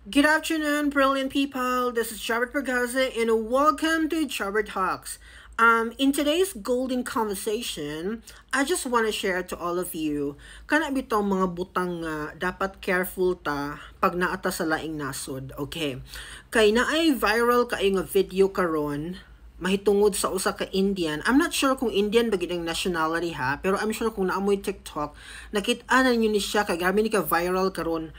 Good afternoon, brilliant people. This is Robert Bergaza, and welcome to Robert Talks. In today's golden conversation, I just want to share to all of you kana bitong mga butang nga dapat careful ta pag naata sa laing nasod. Okay. Kay naay viral kayo nga video karon mahitungod sa usa ka Indian. I'm not sure kung Indian ba gid ang nationality ha, pero I'm sure kung naamoy TikTok, nakita na niyo ni siya kay grabe ni ka viral karon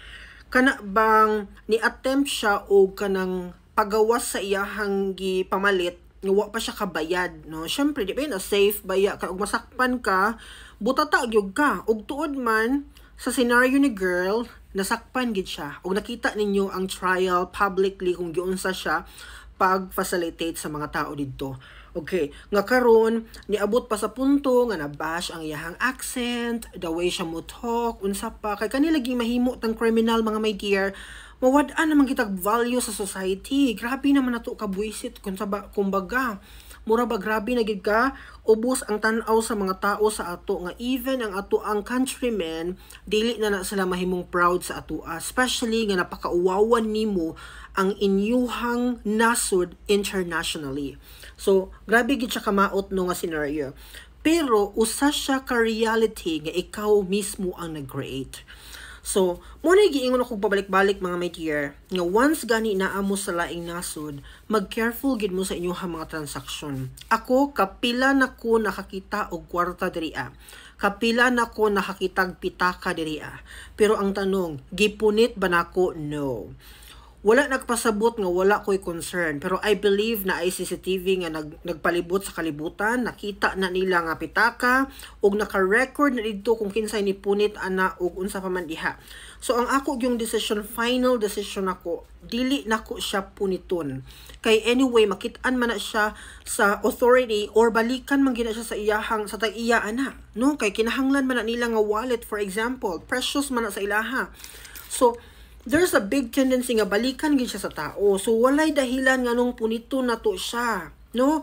kana bang ni attempt siya o kanang pagawas sa iyahang pamalit nga wa pa siya kabayad, no? Syempre di ba na safe baya ka ug masakpan ka, butata gyud ka ug tuod man sa scenario ni girl nasakpan gid siya ug nakita ninyo ang trial publicly kung giunsa siya pag-facilitate sa mga tao didto. Okay, nga karon niabot pa sa punto nga nabash ang iyahang accent, the way siya mo talk, unsa pa kay kanila lagi mahimo tang criminal mga my dear. Mawad-an naman kitag value sa society. Grabe naman nato ka buisit kumbaga. Mura ba grabe na gid ka ubos ang tan-aw sa mga tao sa ato nga even ang ato ang countrymen dili na sila mahimong proud sa ato, especially nga napakauwawan nimo ang inyuhang nasod internationally. So grabe gid siya kamaot no nga scenario, pero usa siya ka reality nga ikaw mismo ang nag-create. So, muna giingon ako pabalik-balik mga my dear, nga once gani naamo sa laing nasod, mag-careful gid mo sa inyong mga transaksyon. Ako, kapila na ko nakakita og kwarta diriya. Kapila na ko nakakitag pitaka diriya. Pero ang tanong, gipunit ba nako? No. Wala nagpasabot nga wala ko'y concern, pero I believe na ay CCTV nga nagpalibot sa kalibutan, nakita na nila nga pitaka ug naka-record na dito kung kinsay ni punit ana ug unsa pa man diha. So ang ako yung decision, final decision ako, dili nako siya puniton. Kay anyway makit-an man na siya sa authority or balikan man gina siya sa iyahang sa tag-iya ana, no? Kay kinahanglan man na nila nga wallet, for example, precious man na sa ilaha. So there's a big tendency nga balikan gid siya sa tao. So walay dahilan nga nung punito na to siya, no?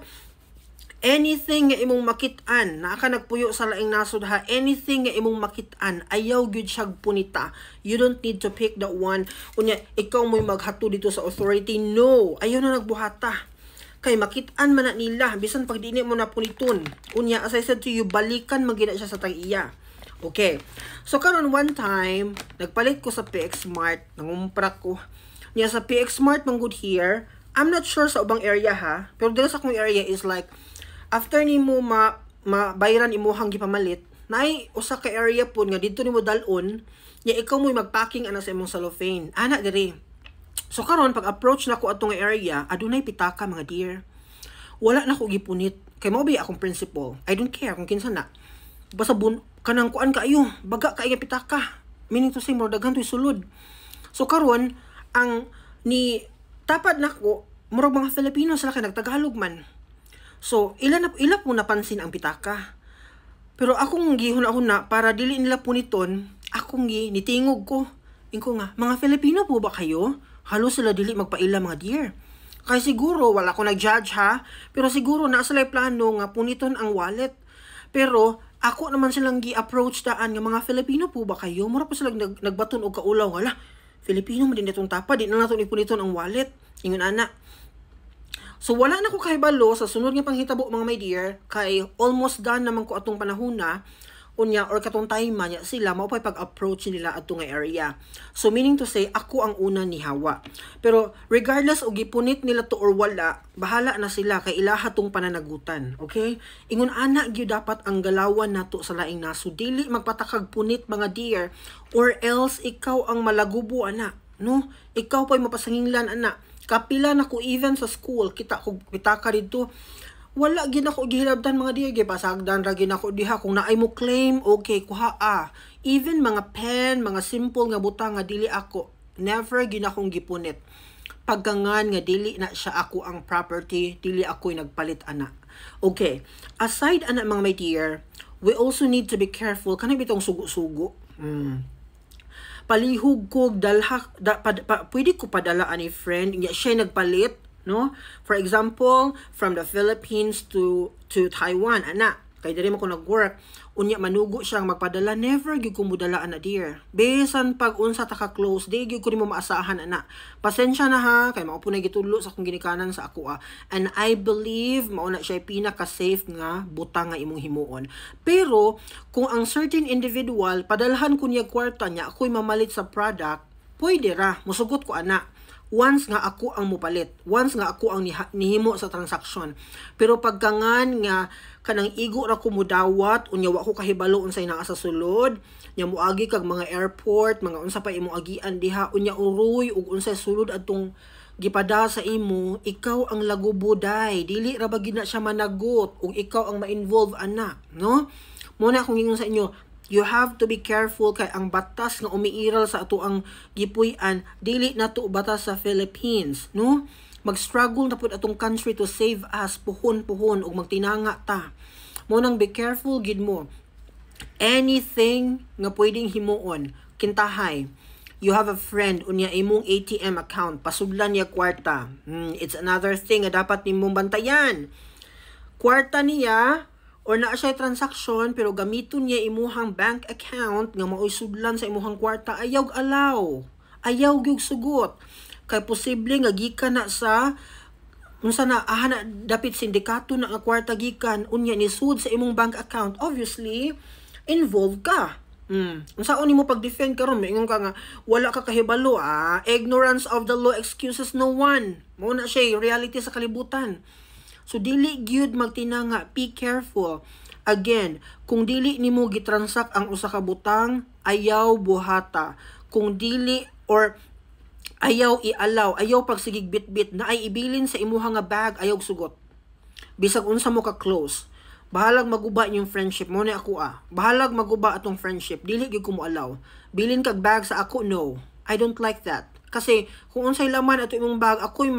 Anything nga imong makit-an, naa ka nagpuyo sa laing nasod ha, anything nga imong makit-an, ayaw gyud siya punita. You don't need to pick that one. Unya ikaw mo'y maghato dito sa authority. No, ayaw na nagbuhata. Kay makit-an man na nila bisan pag dili mo na puniton. Unya as I said to you, balikan man gid siya sa tag-iya. Okay. So karon one time, nagpalit ko sa PX Smart, nangumpra ko. Nya sa PX Smart man good here. I'm not sure sa ubang area ha, pero dito sa akong area is like after nimo mabayaran imuhang gipamalit, naay usa ka area pud nga dito nimo dalon, nya ikaw mo'y magpacking ana sa imong cellophane. Ana diri. So karon pag approach nako atong area, adunay pitaka mga dear. Wala na ko gipunit. Kay mao ba akong principle. I don't care kung kinsa na. Basta kanang kuan kaayo, baga kaayo pitaka. Meaning to say more daghan to'y sulod. So karon ang ni tapad nako murag mga Filipino sila kay nagtagalog man. So ila mo napansin ang pitaka. Pero akong gihuna-huna para dili nila puniton, akong nitingog ko. Ingko nga, mga Filipino po ba kayo? Halos sila dili magpaila mga dear. Kay siguro wala ko nag-judge ha, pero siguro na sila plano nga puniton ang wallet. Pero ako naman silang gi-approach daan nga mga Filipino po ba kayo? Mura pa silang nagbaton og kaulaw. Hala, Filipino mo din itong tapa. Di na nato ipuniton ang wallet. Ingon ana. So wala na ko kahibalo sa sunod nga panghitabo mga my dear. Kay almost done naman ko atong panahon na. Unya or katong time man sila mao pay pag-approach nila adto nga area. So meaning to say ako ang una ni hawa. Pero regardless og gipunit nila to or wala, bahala na sila kay ilaha tong pananagutan. Okay? Ingon ana gyud dapat ang galawan nato sa laing nasod, dili magpatakag punit mga dear, or else ikaw ang malagubo ana, no? Ikaw pay mapasanginglan ana. Kapila na ko even sa school kita ko pitaka dito. Wala gid ako gihilabtan mga diya, gipasagdan ra gid ako diha kung naay mo claim, okay kuha even mga pen, mga simple nga butang nga dili ako, never gid akong gipunit. Pagkangan nga dili na siya ako ang property, dili ako'y nagpalit ana. Okay, aside ana mga my dear, we also need to be careful kanang bitong sugo-sugo. Palihog ko pwede ko padala ani friend, siya nagpalit, no? For example, from the Philippines to Taiwan, ana. Kay diri man ko nag-work, unya manugo siyang magpadala, never gyud ko mudala ana dear. Bisan pag unsa ta ka close, di gyud ko nimo maasahan ana. Pasensya na ha, kay mao po na gitulo sa akong ginikanan sa ako. And I believe mao na siya pinaka safe nga butang nga imong himuon. Pero kung ang certain individual padalhan ko niya kwarta niya, ako'y mamalit sa product, pwede ra, musugot ko ana. Once nga ako ang mupalit, once nga ako ang nihimo sa transaksyon. Pero pagkangan nga kanang igo ra ko mudawat, unya wa ko kahibalo unsay naa sa sulod, nya moagi kag mga airport, mga unsa pa imong agian diha, unya uroy ug unsay sulod adtong gipada sa imo, ikaw ang lagubuday, dili ra ba gid na siya managot ug ikaw ang ma-involve ana, no? Muna akong ingon sa inyo, you have to be careful kay ang batas nga umiiral sa ato ang gipuy-an dili na to batas sa Philippines, no? Mag-struggle na pud atong country to save us puhon-puhon ug magtinanga ta. Mo nang be careful gid mo. Anything nga pwedeng himuon, kintahay. You have a friend unya imong ATM account, pasudlan niya kwarta. It's another thing nga dapat nimong bantayan. Kwarta niya or naa siya transaction pero gamiton niya imuhang bank account nga maoy sudlan sa imuhang kwarta, ayaw alaw, ayaw gyud sugot kay posible nga gikan na sa unsa na na dapit sindikato na nga kwarta gikan unya ni sud sa imong bank account, obviously involved ka. Unsaon nimo pag-defend karon, maingon ka nga wala ka kahibalo, ignorance of the law excuses no one. Mao na siya reality sa kalibutan. So dili gyud magtinanga, be careful. Again, kung dili nimo gitransak ang usa ka butang, ayaw buhata. Kung dili or ayaw ialaw, ayaw pagsigig bit-bit na ay ibilin sa imuha nga bag, ayaw sugot. Bisag unsa mo ka close. Bahalag maguba yung friendship mo na ako Bahalag maguba atong friendship, dili gyud ko mo alaw. Bilin kag bag sa ako, no. I don't like that. Kasi kung unsay laman ato imong bag, ako'y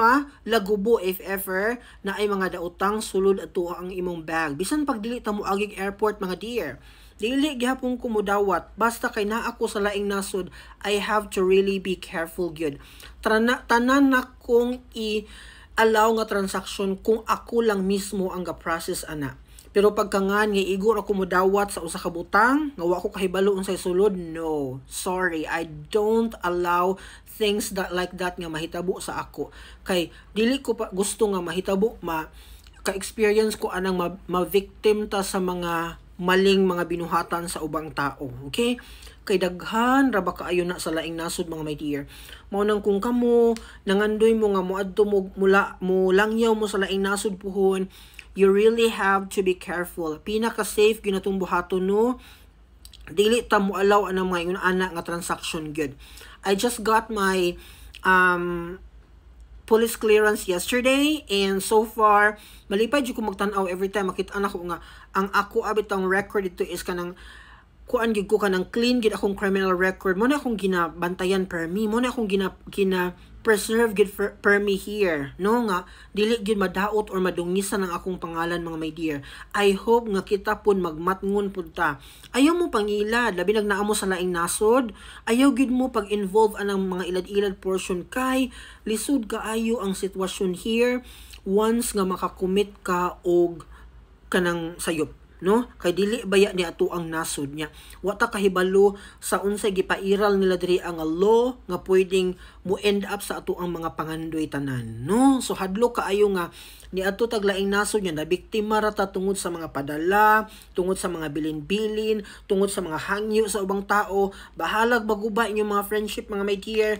lagubo if ever na ay mga daotang sulod ato ang imong bag. Bisan pag dili ta mo agig airport mga dear. Dili gihapon ko mudawat, basta kay naa ako sa laing nasod, I have to really be careful gyud. Tanan na kong i-allow nga transaction kung ako lang mismo ang ga-process ana. Pero pagkangan nga igor ako mudawat sa usa ka butang, nga wa ko kahibalo unsay sulod, no. Sorry, I don't allow things like that nga mahitabo sa ako. Kay dili ko pa gusto nga mahitabo ka-experience ko anang ma-victim ta sa mga maling mga binuhatan sa ubang tao. Okay? Kay daghan ra ba kaayo na sa laing nasod mga my dear. Mao nang kung kamo nangandoy mo nga moadto mo langyaw mo sa laing nasod puhon, you really have to be careful. Pinaka-safe gyud natong buhaton, no. Dili ta mo allow anang mga ana nga transaction gyud. I just got my police clearance yesterday and so far malipay jud ko magtan-aw every time makita na ko nga ang ako abitang record dito is kanang kuan gid ko kanang clean gid akong criminal record. Mo na akong ginabantayan per me, mo na akong gina preserve gid per me here, no, nga dili gid madaot or madungisan ang akong pangalan mga my dear. I hope nga kita pun magmatngon pud ta. Ayaw mo pangilad labi nag naa mo sa laing nasod, ayaw gid mo pag-involve anang mga ilad-ilad portion kay lisod kaayo ang sitwasyon here once nga makakommit ka og kanang sayop, no? Kay dili baya ni ato ang nasod niya. Wa ta kahibalo sa unsay gipairal nila diri ang law nga pwedeng mo end up sa ato ang mga pangandoy tanan, no? So hadlo kaayo nga ni ato taglaing nasod niya na biktima ra ta tungod sa mga padala, tungod sa mga bilin-bilin, tungod sa mga hangyo sa ubang tao. Bahalag maguba inyong mga friendship mga my dear.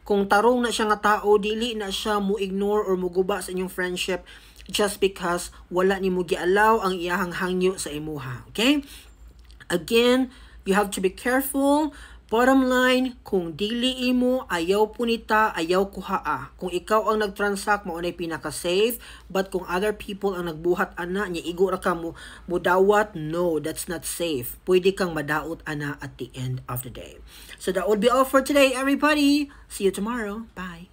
Kung tarong na siya nga tao, dili na siya mo ignore or muguba sa inyong friendship just because wala ni mo gialaw ang iyahang hangyo sa imuha. Okay? Again, you have to be careful. Bottom line, kung dili imo, ayaw punita, ayaw kuhaa. Kung ikaw ang nag-transact, maunay pinaka-safe. But kung other people ang nagbuhat ana, niya igo ra ka mo dawat, no, that's not safe. Pwede kang madaot ana at the end of the day. So that would be all for today, everybody. See you tomorrow. Bye.